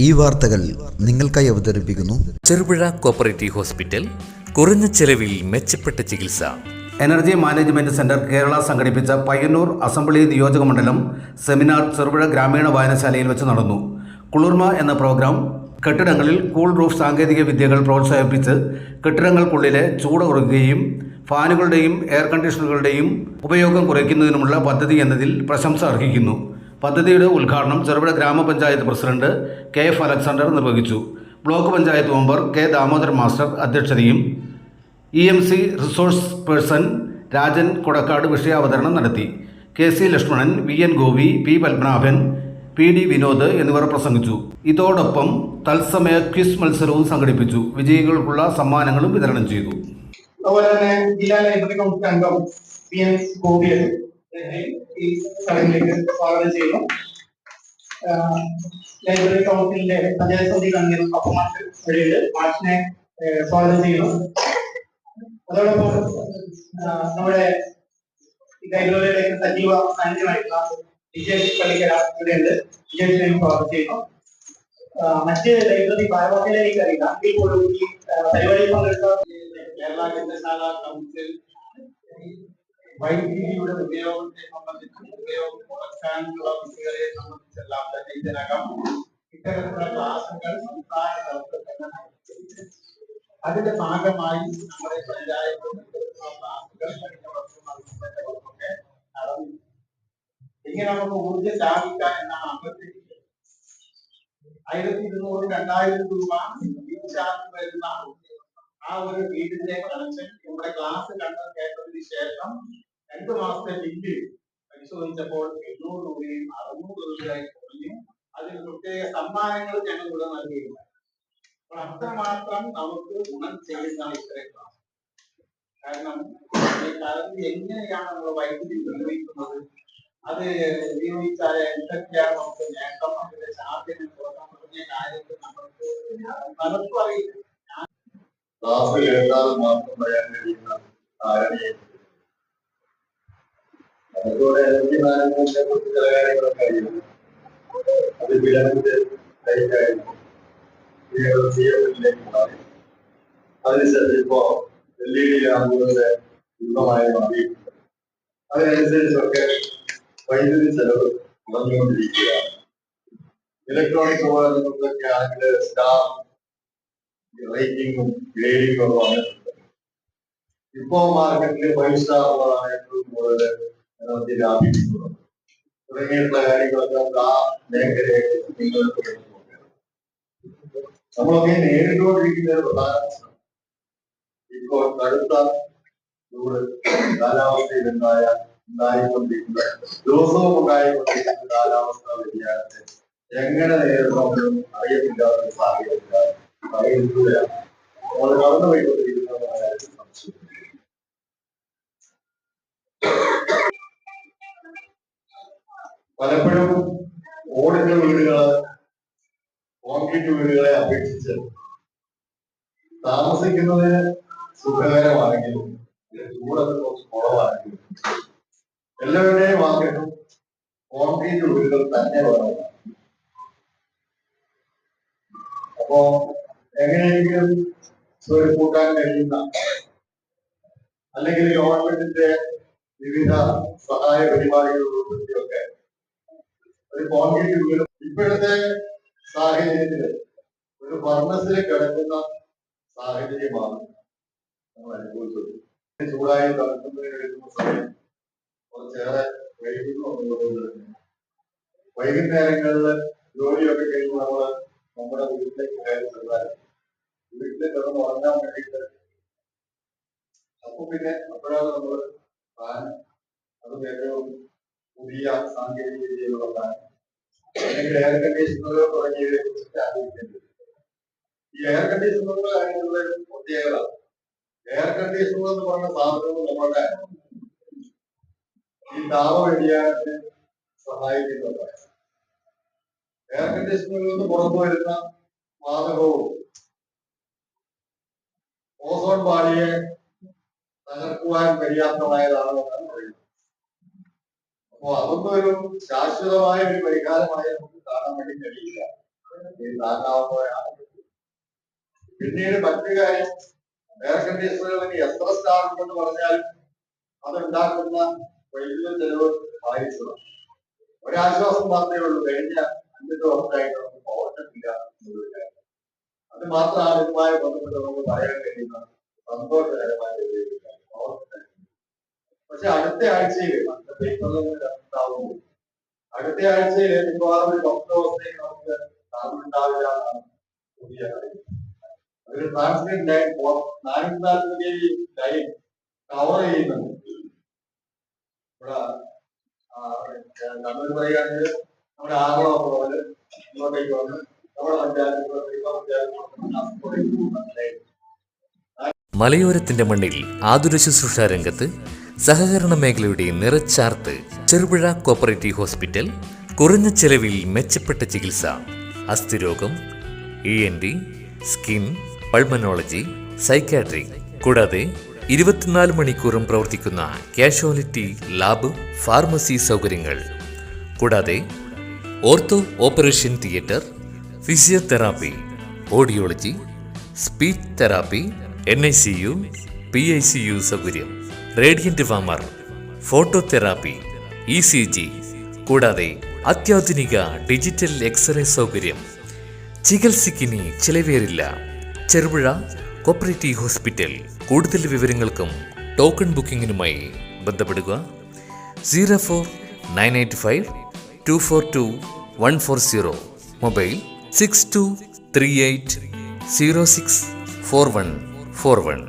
ഈ വാർത്തകൾ നിങ്ങൾക്കായി അവതരിപ്പിക്കുന്നു ചെറുപുഴ കോപ്പറേറ്റീവ് ഹോസ്പിറ്റൽ. കുറഞ്ഞ ചെലവിൽ മെച്ചപ്പെട്ട ചികിത്സ. എനർജി മാനേജ്മെന്റ് സെന്റർ കേരള സംഘടിപ്പിച്ച പയ്യന്നൂർ അസംബ്ലി നിയോജക മണ്ഡലം സെമിനാർ ചെറുപുഴ ഗ്രാമീണ വായനശാലയിൽ വെച്ച് നടന്നു. കുളിർമ എന്ന പ്രോഗ്രാം കെട്ടിടങ്ങളിൽ കൂൾ റൂഫ് സാങ്കേതിക വിദ്യകൾ പ്രോത്സാഹിപ്പിച്ച് കെട്ടിടങ്ങൾക്കുള്ളിലെ ചൂട് കുറയ്ക്കുകയും ഫാനുകളുടെയും എയർ കണ്ടീഷണറുകളുടെയും ഉപയോഗം കുറയ്ക്കുന്നതിനുമുള്ള പദ്ധതി എന്നതിൽ പ്രശംസ അർഹിക്കുന്നു. പദ്ധതിയുടെ ഉദ്ഘാടനം ചെറുപുഴ ഗ്രാമപഞ്ചായത്ത് പ്രസിഡന്റ് KF അലക്സാണ്ടർ നിർവഹിച്ചു. Block panchayat member K Damodaran master അധ്യക്ഷതയും EMC resource person Rajan Kodakkad വിഷയാവതരണം നടത്തി. KC Lakshmanan, VN Gopi, P Padmanabhan, PD Vinod എന്നിവർ പ്രസംഗിച്ചു. ഇതോടൊപ്പം തത്സമയ ക്വിസ് മത്സരവും സംഘടിപ്പിച്ചു. വിജയികൾക്കുള്ള സമ്മാനങ്ങളും വിതരണം ചെയ്തു. അതുപോലെ തന്നെ ജില്ലാ ലൈബ്രറി കൗൺസിൽ അംഗം PN ഗോപിയെ ഈ ചടങ്ങിലേക്ക് സ്വാഗതം ചെയ്യുന്നു. ലൈബ്രറി കൗൺസിലിന്റെ പഞ്ചായത്ത് സമിതി അംഗം അപ്പമാഷ് വഴിയുണ്ട്. മാഷിനെ സ്വാഗതം ചെയ്യുന്നു. അതോടൊപ്പം നമ്മുടെ ലൈബ്രറിയുടെ സജീവ സാന്നിധ്യമായിട്ടുള്ള വിജയ് പള്ളിക്കര ഇവിടെയുണ്ട്. വിജയത്തിനെ സ്വാഗതം ചെയ്യുന്നു. മറ്റ് ലൈബ്രറി ഭാരവാഹികളിലേക്ക് അറിയില്ല. എങ്കിൽ പോലും ഈ പരിപാടിയിൽ പങ്കെടുത്ത കേരള ഗ്രന്ഥശാല കൗൺസിൽ വൈദ്യുതിയുടെ ഉപയോഗത്തെ സംബന്ധിച്ചും ഉപയോഗം കുറയ്ക്കാനുള്ള കുട്ടികളെ സംബന്ധിച്ചെല്ലാം തന്നെ ഇതിനകം ഇത്തരത്തിലുള്ള ക്ലാസുകൾ സംസ്ഥാന തലത്തിൽ തന്നെ അതിന്റെ ഭാഗമായി നമ്മുടെ പഞ്ചായത്ത് ക്ലാസുകൾ കഴിഞ്ഞ വർഷം നടത്തുന്നതൊക്കെ നടന്നു. ഇങ്ങനെ നമുക്ക് ഊർജ്ജ ലാഭിക്കാം എന്നാണ് അഭ്യർത്ഥിക്കുന്നത്. 1200-2000 രൂപ ചാർജ് വരുന്ന ആ ഒരു വീടിന്റെ കണക്ഷൻ നമ്മുടെ ക്ലാസ് കേട്ടതിന് ശേഷം 2 മാസത്തെ ബില്ല് പരിശോധിച്ചപ്പോൾ 800 രൂപയും 600 രൂപയായി കുറഞ്ഞു. അതിന് പ്രത്യേക സമ്മാനങ്ങൾ ഞങ്ങൾ ഇവിടെ നൽകിയില്ല. അപ്പോൾ അത്രമാത്രം നമുക്ക് ഗുണം ചെയ്യുന്ന ഇത്തരം ക്ലാസ്. കാരണം ഈ കാലത്ത് എങ്ങനെയാണ് നമ്മൾ വൈദ്യുതി ഉപയോഗിക്കുന്നത്, അത് ഉപയോഗിച്ചാൽ എന്തൊക്കെയാണ് നമുക്ക് നേട്ടം, അതിന്റെ ചാർജിന് കുറഞ്ഞ തുടങ്ങിയ കാര്യങ്ങൾ നമുക്ക് പലർക്കും അറിയില്ല. ക്ലാസ് കേട്ടാൽ മാത്രം പറയാൻ കഴിയുന്ന ധാരണയെ അതുപോലെ എനർജി മാനേജ്മെന്റിനെ കുറിച്ച് ചില കാര്യങ്ങളൊക്കെ അറിയുന്നു. അത് വിലങ്ങിന്റെ കൈകാര്യം മാറി. അതിനുശേഷം ഇപ്പോ LED ലാമ്പുകളുടെ യുഗമായി മാറിയിട്ടുണ്ട്. അതിനനുസരിച്ചൊക്കെ വൈദ്യുതി ചെലവ് കുറഞ്ഞുകൊണ്ടിരിക്കുകയാണ്. ഇലക്ട്രോണിക് ഉപകരണങ്ങൾക്കൊക്കെ ആണെങ്കിൽ സ്റ്റാർ റേറ്റിംഗും ഗ്രേഡിങ്ങും ഒക്കെ വന്നിട്ടുണ്ട്. ഇപ്പോ മാർക്കറ്റിൽ 5 സ്റ്റാർ ഉള്ളതാണ് ഏറ്റവും കൂടുതൽ എനർജി ലാഭിക്കുന്നത്. തുടങ്ങിയിട്ടുള്ള കാര്യങ്ങളൊക്കെ നമുക്ക് ആ മേഖലയെ നിങ്ങൾക്ക് നമ്മളൊക്കെ നേരിട്ടുകൊണ്ടിരിക്കുന്ന ഒരു പ്രധാന പ്രശ്നം ഇപ്പോൾ കടുത്ത ചൂട് കാലാവസ്ഥയിൽ ഉണ്ടായിക്കൊണ്ടിരിക്കുന്ന ദിവസവും ഉണ്ടായിക്കൊണ്ടിരിക്കുന്ന കാലാവസ്ഥാ വ്യതിയാനത്തെ എങ്ങനെ നേരിടണമെന്നും അറിയത്തില്ലാത്ത സാഹചര്യത്തിലാണ് പറയുകയാണ് നമ്മൾ കടന്നുപോയിക്കൊണ്ടിരിക്കുന്നതായ സംശയം. പലപ്പോഴും ഓടിന്റെ വീടുകള് കോൺക്രീറ്റ് വീടുകളെ അപേക്ഷിച്ച് താമസിക്കുന്നതിന് സുഖകരമാണെങ്കിലും ചൂടൊക്കെ കുറച്ച് കുറവാണെങ്കിലും എല്ലാവരുടെയും ആഗ്രഹം കോൺക്രീറ്റ് വീടുകൾ തന്നെ വേണം. അപ്പോ എങ്ങനെയെങ്കിലും കൂട്ടാൻ കഴിയുന്ന അല്ലെങ്കിൽ ഗവൺമെന്റിന്റെ വിവിധ സഹായ പരിപാടികളൊക്കെ ഒരു കോൺക്രീറ്റ് വീട് ഇപ്പോഴത്തെ സാഹചര്യത്തില് ഒരു ഫർണസിൽ കിടക്കുന്ന സാഹചര്യമാണ് നമ്മൾ അനുഭവിച്ചത്. ചൂടായി തണുക്കുന്നതിന് എടുക്കുന്ന സമയം കുറച്ചേറെ വൈകുന്നു എന്നുള്ളത് തന്നെ. വൈകുന്നേരങ്ങളിൽ ജോലിയൊക്കെ കഴിയുമ്പോൾ നമ്മുടെ വീട്ടിലേക്ക് കയറി ചെന്നാൽ വീട്ടിൽ കിടന്ന് ഉറങ്ങാൻ വേണ്ടിയിട്ട് അപ്പൊ പിന്നെ അപ്പോഴാണ് നമ്മൾ ഫാൻ, അതും ഏറ്റവും പുതിയ സാങ്കേതിക വിദ്യയിലുള്ള ഫാൻ അല്ലെങ്കിൽ എയർ കണ്ടീഷണറുകൾ തുടങ്ങിയവയെ കുറിച്ച് ആലോചിക്കേണ്ടത്. ഈ എയർ കണ്ടീഷണറുകളുടെ കാര്യങ്ങളുടെ പ്രത്യേകത, എയർ കണ്ടീഷണർ എന്ന് പറഞ്ഞ സാധനങ്ങൾ നമ്മുടെ ഈ താപ വ്യതിയാനത്തെ സഹായിക്കുന്നതാണ്. എയർ കണ്ടീഷണറിൽ നിന്ന് പുറത്തു വരുന്ന വാതകവും ഓസോൺ പാളിയെ തകർക്കുവാൻ പര്യാപ്തമായതാണെന്നാണ് പറയുന്നത്. അപ്പോ അതൊന്നും ഒരു ശാശ്വതമായ ഒരു പരിഹാരമായി നമുക്ക് കാണാൻ വേണ്ടി കഴിയില്ല. താങ്ങാവുന്നവരാണ്. പിന്നീട് മറ്റു കാര്യം, എയർ കണ്ടീഷണറുകളിൽ എത്ര സ്റ്റാർ ഉണ്ടെന്ന് പറഞ്ഞാൽ അതുണ്ടാക്കുന്ന വൈദ്യുത ചെലവ് ബാധിച്ചതാണ്. ഒരാശ്വാസം മാത്രമേ ഉള്ളൂ, കഴിഞ്ഞ 5 വർഷമായിട്ട് നമുക്ക് പവർട്ടില്ല എന്നൊരു കാര്യം. അത് മാത്രമാണ് ഇതുമായി ബന്ധപ്പെട്ട് നമുക്ക് പറയാൻ കഴിയുന്ന സന്തോഷകരമായ ഒരു കാര്യം. പക്ഷെ അടുത്ത ആഴ്ചയിൽ അടുത്ത ആഴ്ചയിൽ മിക്കവാറും ഒരു 10 ദിവസത്തേക്ക് നമുക്ക് ഉണ്ടാവില്ല എന്നാണ് പുതിയ കാര്യം. ഒരു ട്രാൻസ്മിറ്റ് ലൈൻ 440 ലൈൻ കവർ ചെയ്യുന്നുണ്ട്. ഇവിടെ കണ്ണൂർ പറയുകയാണെങ്കിൽ നമ്മുടെ ആറളം പോലെ ഇങ്ങോട്ടേക്ക് വന്ന് നമ്മുടെ മലയോരത്തിന്റെ മണ്ണിൽ ആതുര ശുശ്രൂഷ രംഗത്ത് സഹകരണ മേഖലയുടെ നിറച്ചാർത്ത് ചെറുപുഴ കോപ്പറേറ്റീവ് ഹോസ്പിറ്റൽ. കുറഞ്ഞ ചെലവിൽ മെച്ചപ്പെട്ട ചികിത്സ, അസ്ഥിരോഗം, ENT, സ്കിൻ, പൾമനോളജി, സൈക്കാട്രി, കൂടാതെ 24 മണിക്കൂറും പ്രവർത്തിക്കുന്ന കാഷ്വാലിറ്റി ലാബ്, ഫാർമസി സൗകര്യങ്ങൾ, കൂടാതെ ortho operation theatre, physiotherapy, audiology, speech therapy, NICU, PICU സൗകര്യം, റേഡിയന്റ് വാമർ, ഫോട്ടോതെറാപ്പി, ECG, കൂടാതെ അത്യാധുനിക ഡിജിറ്റൽ എക്സ്റേ സൗകര്യം. ചികിത്സയ്ക്കിനി ചിലവേറില്ല. Cherupuzha cooperative hospital. കൂടുതൽ വിവരങ്ങൾക്കും ടോക്കൺ ബുക്കിങ്ങിനുമായി ബന്ധപ്പെടുക 04985242 മൊബൈൽ 6238064141.